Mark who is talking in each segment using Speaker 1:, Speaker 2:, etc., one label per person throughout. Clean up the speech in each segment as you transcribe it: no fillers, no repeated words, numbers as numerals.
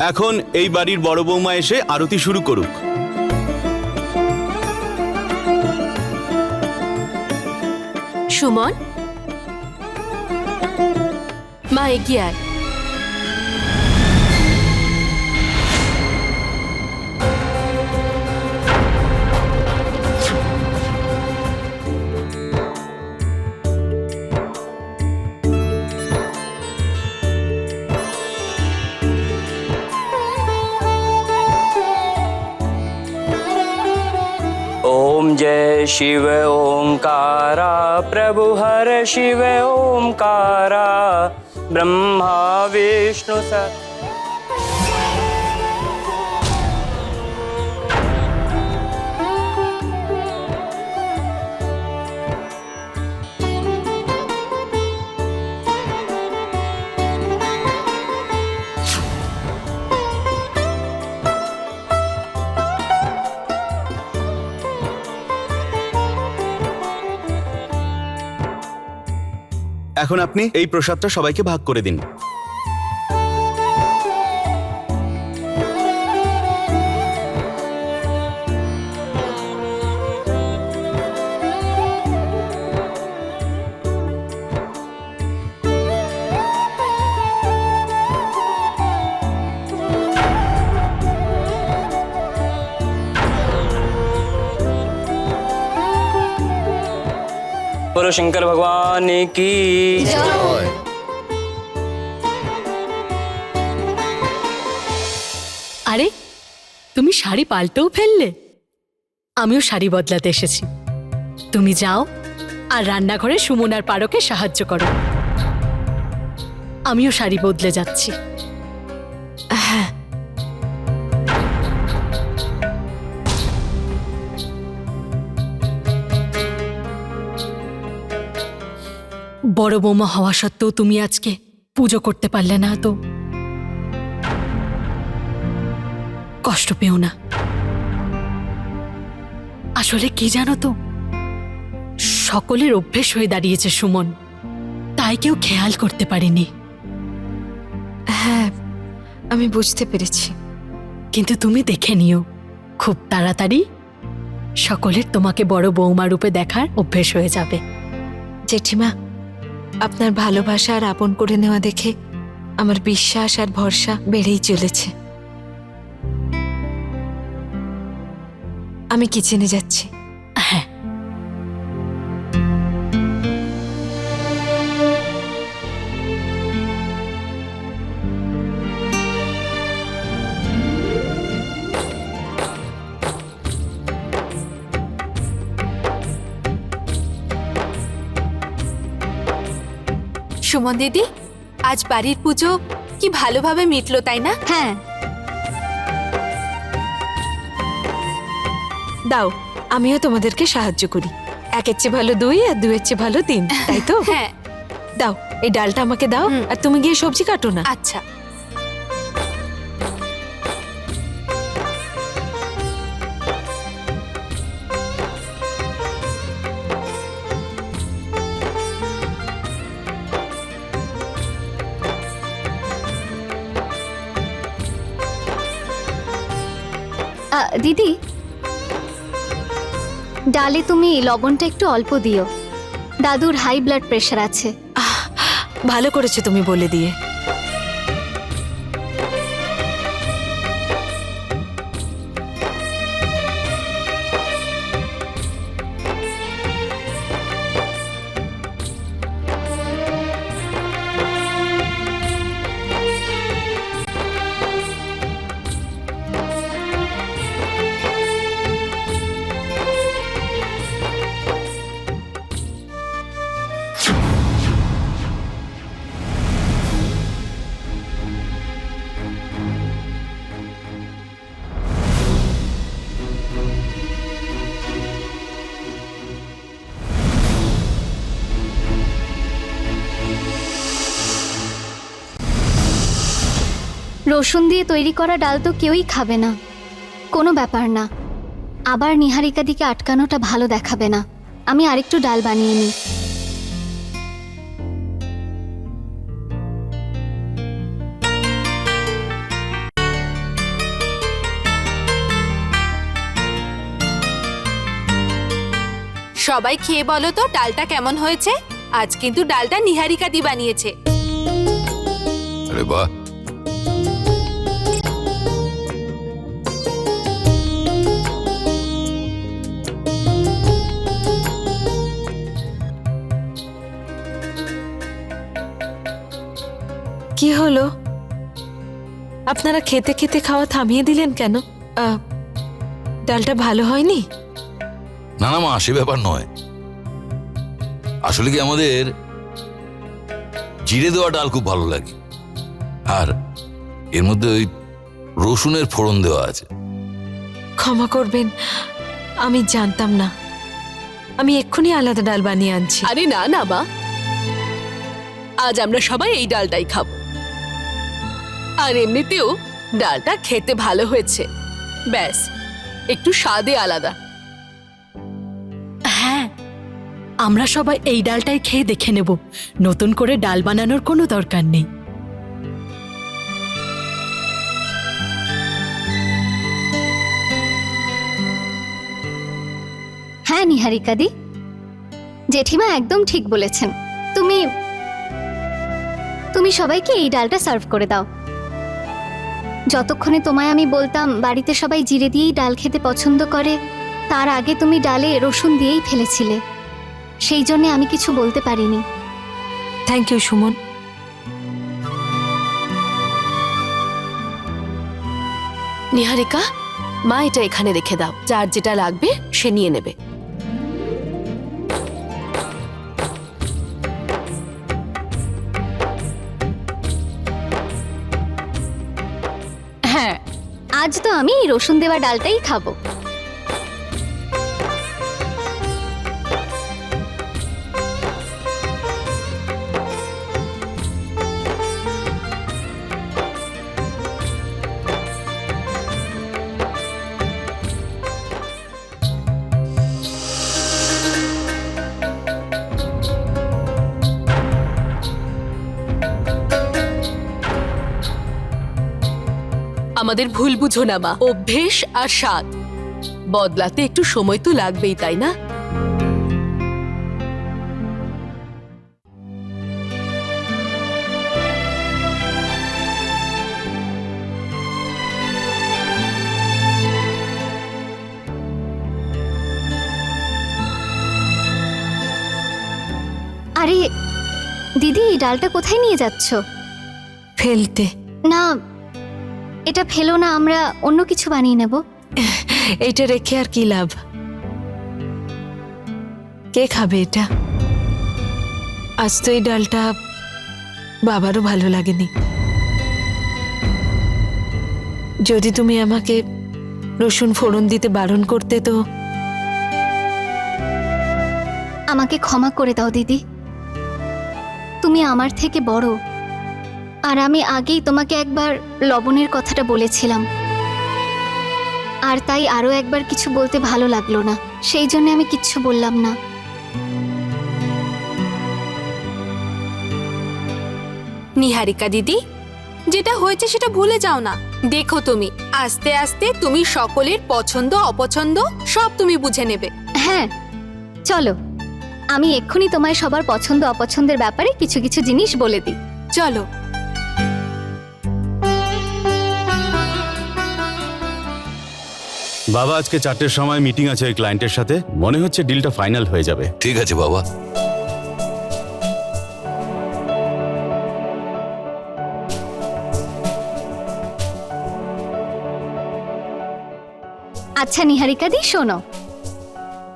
Speaker 1: এখন এই বাড়ির বড় বৌমা এসে আরতি শুরু করুক।
Speaker 2: সুমন, মা এগিয়ে আয়।
Speaker 3: ओम जय शिव ओंकारा प्रभु हर शिव ओंकारा ब्रह्मा विष्णु स
Speaker 1: এখন আপনি এই প্রসাদটা সবাইকে ভাগ করে দিন।
Speaker 3: बोलो शंकर भगवान की
Speaker 2: আরে, তুমি শাড়ি পাল্টেও ফেললে? আমিও শাড়ি বদলাতে এসেছি। তুমি যাও আর রান্নাঘরে সুমন আর পারোকে সাহায্য করো। আমিও শাড়ি বদলে যাচ্ছি।
Speaker 4: হ্যাঁ,
Speaker 2: বড় বৌমা হওয়া সত্ত্বেও তুমি আজকে পুজো করতে পারলে না, তো কষ্ট পেও না। আসলে কি জানো তো, সকলের অভ্যেস হয়ে দাঁড়িয়েছে সুমন, তাই কেউ খেয়াল করতে পারেনি।
Speaker 4: হ্যাঁ, আমি বুঝতে পেরেছি।
Speaker 2: কিন্তু তুমি দেখে নিও, খুব তাড়াতাড়ি সকলের তোমাকে বড় বৌমা রূপে দেখার অভ্যেস হয়ে যাবে।
Speaker 4: জেঠিমা, আপনার ভালোবাসা আর আপন করে নেওয়া দেখে আমার বিশ্বাস আর ভরসা বেড়েই চলেছে। আমি কিচেনে যাচ্ছি।
Speaker 2: হ্যাঁ,
Speaker 5: সুমন দিদি, আজ বাড়ির পুজো কি ভালোভাবে মিটলো, তাই না?
Speaker 6: হ্যাঁ,
Speaker 4: দাও, আমিও তোমাদেরকে সাহায্য করি। একের চেয়ে ভালো 2 আর 2-এর চেয়ে ভালো 3, তাই তো?
Speaker 5: হ্যাঁ।
Speaker 4: দাও, এই ডালটা আমাকে দাও, আর তুমি গিয়ে সবজি কাটো না।
Speaker 5: আচ্ছা।
Speaker 6: দিদি, ডালে তুমি লবণটা একটু অল্প দিও। দাদুর হাই ব্লাড প্রেশার আছে।
Speaker 4: ভালো করেছো তুমি বলে দিয়ে।
Speaker 6: রসুন দিয়ে তৈরি করা ডাল তো কেউই খাবে না। কোনো ব্যাপার না, আবার নিহারিকা দিকে আটকানোটা ভালো দেখাবে না। আমি আরেকটু ডাল বানিয়ে নিই।
Speaker 5: সবাই খেয়ে বলো তো ডালটা কেমন হয়েছে। আজ কিন্তু ডালটা নিহারিকা দি বানিয়েছে।
Speaker 7: আরে বাহ,
Speaker 4: কি হলো? আপনারা খেতে খেতে খাওয়া থামিয়ে দিলেন কেন? ডালটা ভালো হয়নি?
Speaker 7: না না মা, সে ব্যাপার নয়। আসলে কি আমাদের জিরে দেওয়া ডাল খুব ভালো লাগে, আর এর মধ্যে ওই রসুনের ফোড়ন দেওয়া আছে।
Speaker 4: ক্ষমা করবেন, আমি জানতাম না। আমি এক্ষুনি আলাদা ডাল বানিয়ে আনছি।
Speaker 2: আরে না না মা, আজ আমরা সবাই এই ডালটাই খাবো। আর এমনিতেও ডালটা খেতে ভালো হয়েছে, ব্যাস একটু স্বাদে আলাদা। হ্যাঁ, আমরা সবাই এই ডালটাই খেয়ে দেখে নেব, নতুন করে ডাল বানানোর কোনো দরকার নেই।
Speaker 6: হ্যাঁ নিহারিকা দি, জেঠিমা একদম ঠিক বলেছেন। তুমি তুমি সবাইকে এই ডালটা সার্ভ করে দাও। যতক্ষণে তোমায় আমি বলতাম বাড়িতে সবাই জিরে দিয়েই ডাল খেতে পছন্দ করে, তার আগে তুমি ডালে রসুন দিয়েই ফেলেছিলে। সেই জন্য আমি কিছু বলতে পারিনি।
Speaker 4: Thank you Suman.
Speaker 2: নিহারিকা, মা এটা এখানে রেখে দাও, যার যেটা লাগবে সে নিয়ে নেবে।
Speaker 6: হ্যাঁ, আজ তো আমি এই রসুন দেওয়া ডালটাই খাবো।
Speaker 2: আমাদের ভুল বুঝো না মা, অভ্যেস আর স্বাদ বদলাতে একটু সময় তো লাগবেই, তাই না?
Speaker 6: আরে দিদি, এই ডালটা কোথায় নিয়ে যাচ্ছ?
Speaker 4: ফেলতে?
Speaker 6: না, এটা ফেলো না, আমরা অন্য কিছু বানিয়ে নেব।
Speaker 4: এইটা রেখে আর কি লাভ? কে খাবে এটা? আজ তো এই ডালটা বাবারও ভালো লাগেনি। যদি তুমি আমাকে রসুন ফোড়ন দিতে বারণ করতে তো।
Speaker 6: আমাকে ক্ষমা করে দাও দিদি, তুমি আমার থেকে বড়, আর আমি আগেই তোমাকে একবার লবণের কথাটা বলেছিলাম, আর তাই আরো একবার কিছু বলতে ভালো লাগলো না, সেই জন্য আমি কিচ্ছু বললাম না।
Speaker 5: নিহারিকা দিদি, যেটা হয়েছে সেটা ভুলে যাও না। দেখো তুমি আস্তে আস্তে তুমি সকলের পছন্দ অপছন্দ সব তুমি বুঝে নেবে।
Speaker 6: হ্যাঁ চলো, আমি এক্ষুনি তোমায় সবার পছন্দ অপছন্দের ব্যাপারে কিছু কিছু জিনিস বলে দিই।
Speaker 5: চলো।
Speaker 1: বাবা, আজকে 4টের সময় মিটিং আছে ওই ক্লায়েন্টের সাথে। মনে হচ্ছে ডিলটা ফাইনাল হয়ে যাবে।
Speaker 7: ঠিক আছে বাবা।
Speaker 6: আচ্ছা নিহারিকা দি, শোনো,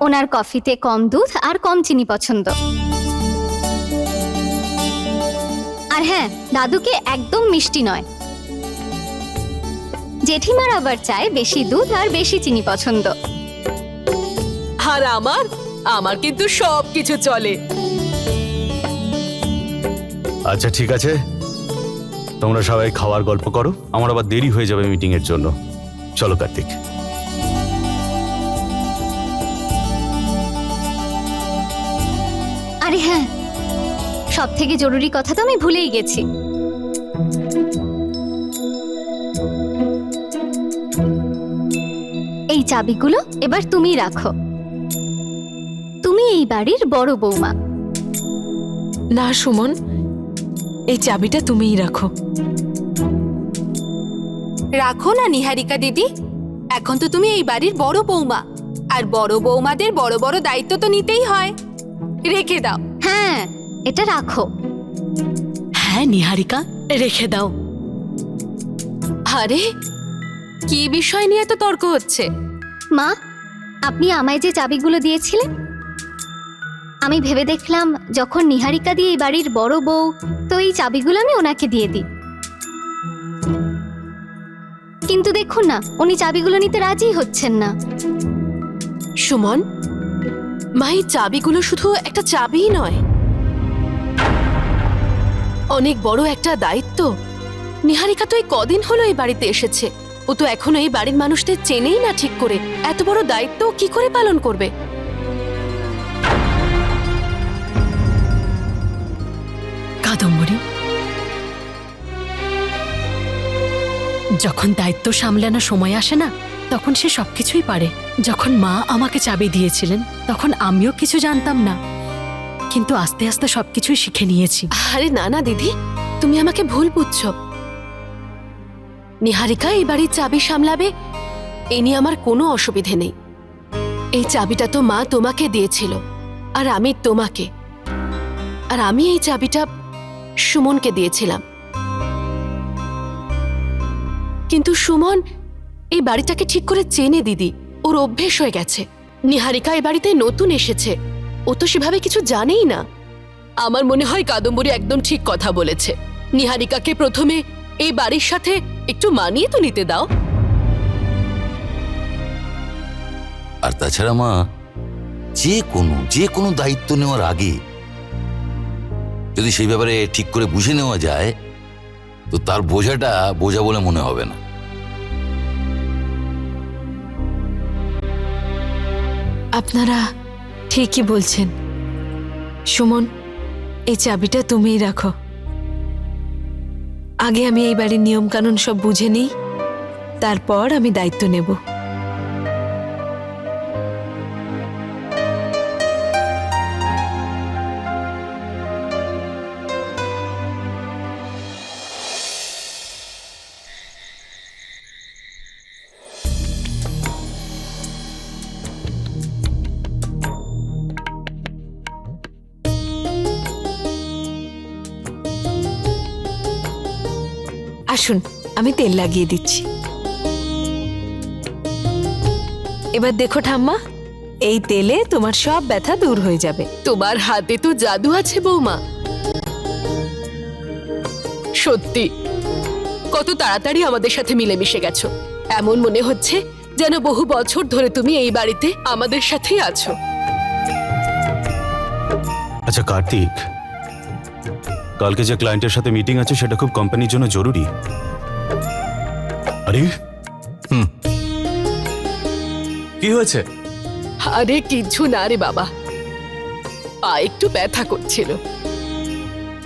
Speaker 6: ওনার কফিতে কম দুধ আর কম চিনি পছন্দ। আর হ্যাঁ, দাদুকে একদম মিষ্টি নয়। জেঠিমার আবার চায় বেশি দুধ আর বেশি চিনি পছন্দ।
Speaker 2: আর আমার কিন্তু সব কিছু চলে।
Speaker 1: আচ্ছা ঠিক আছে, তোমরা সবাই খাওয়ার গল্প করো, আমার আবার দেরি হয়ে যাবে মিটিং এর জন্য। চলো কার্তিক।
Speaker 6: আরে হ্যাঁ, সব থেকে জরুরি কথা তো আমি ভুলেই গেছি। এই চাবিগুলো এবার তুমি রাখো। তুমি এই বাড়ির বড় বৌমা।
Speaker 4: না সুমন, এই চাবিটা তুমিই রাখো।
Speaker 5: রাখো না নিহারিকা দিদি, এখন তো তুমি এই বাড়ির বড় বৌমা, আর বড় বৌমাদের বড় বড় দায়িত্ব তো নিতেই হয়। রেখে দাও।
Speaker 6: হ্যাঁ, এটা রাখো।
Speaker 2: হ্যাঁ নিহারিকা, রেখে দাও। আরে কি বিষয় নিয়ে এত তর্ক হচ্ছে?
Speaker 6: মা, আপনি আমায় যে চাবিগুলো দিয়েছিলেন, আমি ভেবে দেখলাম যখন নিহারিকা দিয়ে এই বাড়ির বড় বউ, তো এই চাবিগুলো আমি ওনাকে দিয়ে দিই। কিন্তু দেখুন না, উনি চাবিগুলো নিতে রাজি হচ্ছেন না।
Speaker 2: সুমন, মা এই চাবিগুলো শুধু একটা চাবিই নয়, অনেক বড় একটা দায়িত্ব। নিহারিকা তো এই কদিন হলো এই বাড়িতে এসেছে, ও তো এখনো এই বাড়ির মানুষদের চেনেই না ঠিক করে। এত বড় দায়িত্ব কি করে পালন করবে?
Speaker 8: কাদম্বরী, যখন দায়িত্ব সামলানোর সময় আসে না, তখন সে সবকিছুই পারে। যখন মা আমাকে চাবি দিয়েছিলেন, তখন আমিও কিছু জানতাম না, কিন্তু আস্তে আস্তে সবকিছুই শিখে নিয়েছি।
Speaker 2: আরে না না দিদি, তুমি আমাকে ভুল বুঝছো। নিহারিকা এই বাড়ির চাবি সামলাবে, এ নিয়ে আমার কোনো অসুবিধে নেই। এই চাবিটা তো মা তোমাকে দিয়েছিল, আর আমি তোমাকে, আর আমি এই চাবিটা সুমনকে দিয়েছিলাম। কিন্তু সুমন এই বাড়িটাকে ঠিক করে চেনে দিদি, ওর অভ্যেস হয়ে গেছে। নিহারিকা এই বাড়িতে নতুন এসেছে, ও তো সেভাবে কিছু জানেই না। আমার মনে হয় কাদম্বরী একদম ঠিক কথা বলেছে। নিহারিকাকে প্রথমে এই বাড়ির সাথে একটু মানিয়ে তো নিতে দাও।
Speaker 7: আর তাছাড়া মা, যে কোনো দায়িত্ব নেওয়ার আগে যদি সেই ব্যাপারে ঠিক করে বুঝে নেওয়া যায়, তো তার বোঝাটা বোঝা বলে মনে হবে না।
Speaker 4: আপনারা ঠিকই বলছেন। সুমন, এই চাবিটা তুমিই রাখো। আগে আমি এই বাড়ির নিয়ম কানুন সব বুঝে নিই, তারপর আমি দায়িত্ব নেব। আসুন, আমি তেল লাগিয়ে দিচ্ছি। এবার দেখো ঠাম্মা, এই তেলে তোমার সব ব্যথা দূর হয়ে যাবে।
Speaker 2: তোমার হাতে তো জাদু আছে বৌমা। সত্যি কত তাড়াতাড়ি আমাদের সাথে মিলেমিশে গেছো। এমন মনে হচ্ছে যেন বহু বছর ধরে তুমি এই বাড়িতে আমাদের সাথেই আছো।
Speaker 1: আচ্ছা কার্তিক, কালকে যে ক্লায়েন্টের সাথে মিটিং আছে সেটা খুব কোম্পানির জন্য জরুরি। আরে
Speaker 3: কি হয়েছে?
Speaker 2: আরে কিছু না রে বাবা, পা একটু ব্যথা করছিল,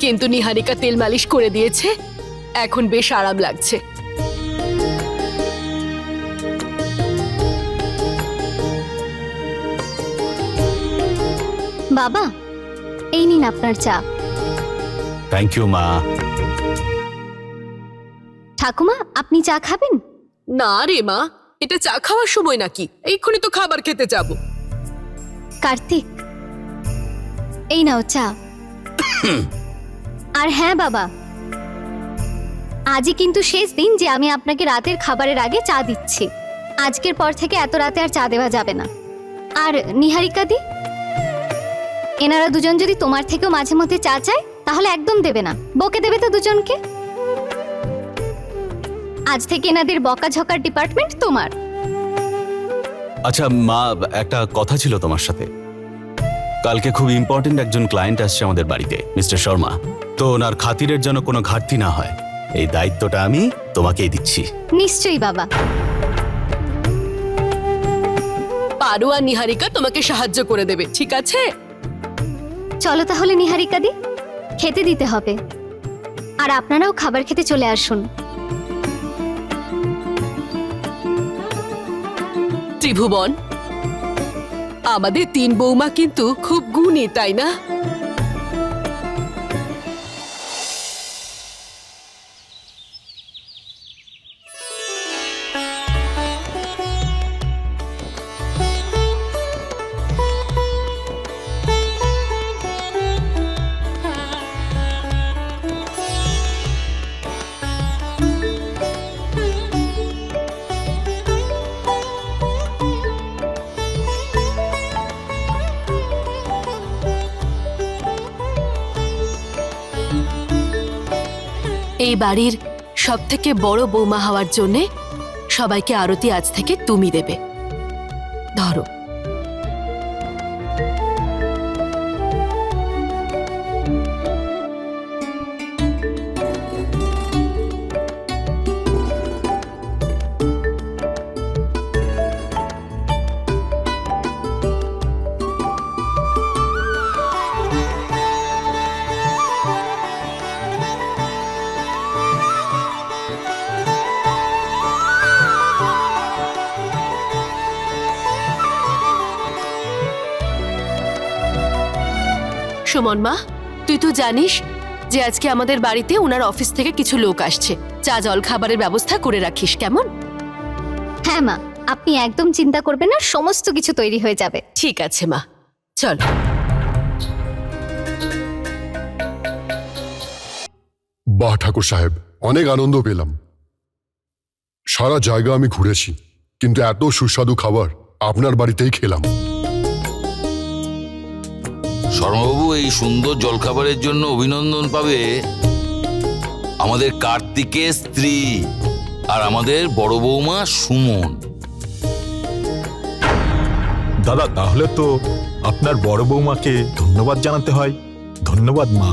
Speaker 2: কিন্তু নিহারিকা তেল মালিশ করে দিয়েছে, এখন বেশ আরাম লাগছে।
Speaker 6: বাবা, এই নিন আপনার চা।
Speaker 1: থ্যাংক ইউ মা।
Speaker 6: ঠাকুমা, আপনি চা খাবেন?
Speaker 2: না রে মা, এটা চা খাওয়ার সময় নাকি? এইক্ষুনি তো খাবার খেতে যাবো।
Speaker 6: কার্তিক, এই নাও চা। আর হ্যাঁ বাবা, আজই কিন্তু শেষ দিন যে আমি আপনাকে রাতের খাবারের আগে চা দিচ্ছি। আজকের পর থেকে এত রাতে আর চা দেওয়া যাবে না। আর নিহারিকা দি, এনারা দুজন যদি তোমার থেকেও মাঝে মধ্যে চা চায়, তাহলে একদম দেবে না, বকে দেবে তো দুজনকে। আজ থেকে এনাদের বকাঝকার ডিপার্টমেন্ট তোমার।
Speaker 1: আচ্ছা মা, একটা কথা ছিল তোমার সাথে। কালকে খুব ইম্পর্টেন্ট একজন ক্লায়েন্ট আসছে আমাদের বাড়িতে, মিস্টার শর্মা। তো ওনার খাতিরের যেন কোনো ঘাটতি না হয়, এই দায়িত্বটা আমি তোমাকেই দিচ্ছি।
Speaker 6: নিশ্চয়ই বাবা।
Speaker 2: পারু আর নিহারিকা তোমাকে সাহায্য করে দেবে, ঠিক আছে?
Speaker 6: চলো তাহলে নিহারিকা দি, খেতে দিতে হবে। আর আপনারাও খাবার খেতে চলে আসুন।
Speaker 2: ত্রিভুবন, আমাদের 3 বৌমা কিন্তু খুব গুণী, তাই না? এই বাড়ির সবথেকে বড় বৌমা হওয়ার জন্যে সবাইকে আরতি আজ থেকে তুমি দেবে। ধরো। সুমন মা, তুই তো জানিস যে আজকে আমাদের বাড়িতে ওনার অফিস থেকে কিছু লোক আসছে। চা জল খাবারের ব্যবস্থা করে রাখিস, কেমন?
Speaker 6: হ্যাঁ মা, আপনি একদম চিন্তা করবেন না, সমস্ত কিছু তৈরি হয়ে যাবে।
Speaker 2: ঠিক আছে মা, চল।
Speaker 9: বাহ ঠাকুর সাহেব, অনেক আনন্দ পেলাম। সারা জায়গা আমি ঘুরেছি, কিন্তু এত সুস্বাদু খাবার আপনার বাড়িতেই খেলাম।
Speaker 7: শর্মাবাবু, এই সুন্দর জলখাবারের জন্য অভিনন্দন পাবে আমাদের কার্তিকের স্ত্রী আর আমাদের বড় বৌমা সুমন।
Speaker 10: দাদা, তাহলে তো আপনার বড় বৌমাকে ধন্যবাদ জানাতে হয়। ধন্যবাদ মা।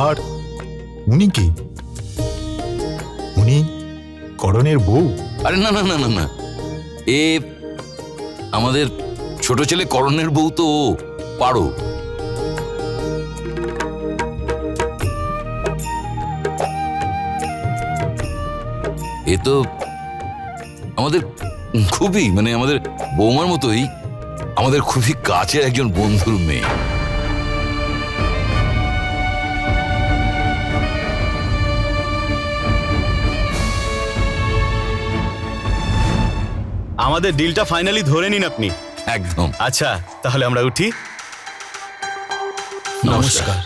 Speaker 10: আর উনি কি? উনি করণের বউ?
Speaker 7: আরে না না না না না, এ আমাদের ছোট ছেলে করণের বউ তো ও, পারো। এ তো আমাদের খুবই, মানে আমাদের বৌমার মতোই আমাদের খুবই কাছের একজন বন্ধুর মেয়ে।
Speaker 1: আমাদের ডিলটা ফাইনালি ধরে নিন আপনি।
Speaker 7: একদম।
Speaker 1: আচ্ছা, তাহলে আমরা উঠি।
Speaker 7: নমস্কার।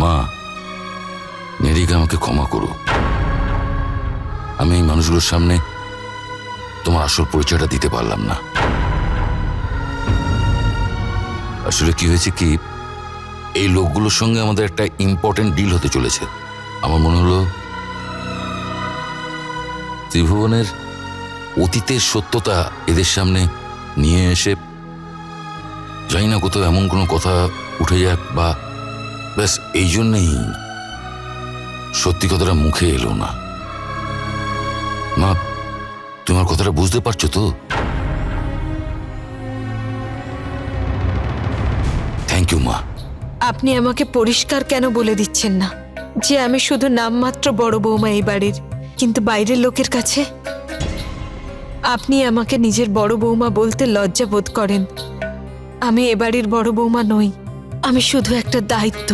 Speaker 7: মা, নেরিকা আমাকে ক্ষমা করো। আমি এই মানুষগুলোর সামনে তোমার আসল পরিচয়টা দিতে পারলাম না। আসলে কি হয়েছে কি, এই লোকগুলোর সঙ্গে আমাদের একটা ইম্পর্টেন্ট ডিল হতে চলেছে। আমার মনে হলো ত্রিভুবনের অতীতের সত্যতা এদের সামনে নিয়ে এসে, জানি না কোথাও এমন কোনো কথা উঠে যাক, বা ব্যাস এই জন্যেই সত্যি কথাটা মুখে এলো না। মা, তোমার কথাটা বুঝতে পারছো তো? থ্যাংক ইউ মা।
Speaker 4: আপনি আমাকে পরিষ্কার কেন বলে দিচ্ছেন না যে আমি শুধু নামমাত্র বড় বৌমা এই বাড়ির, কিন্তু বাইরের লোকের কাছে আপনি আমাকে নিজের বড় বৌমা বলতে লজ্জা বোধ করেন। আমি এ বাড়ির বড় বৌমা নই, আমি শুধু একটা দায়িত্ব।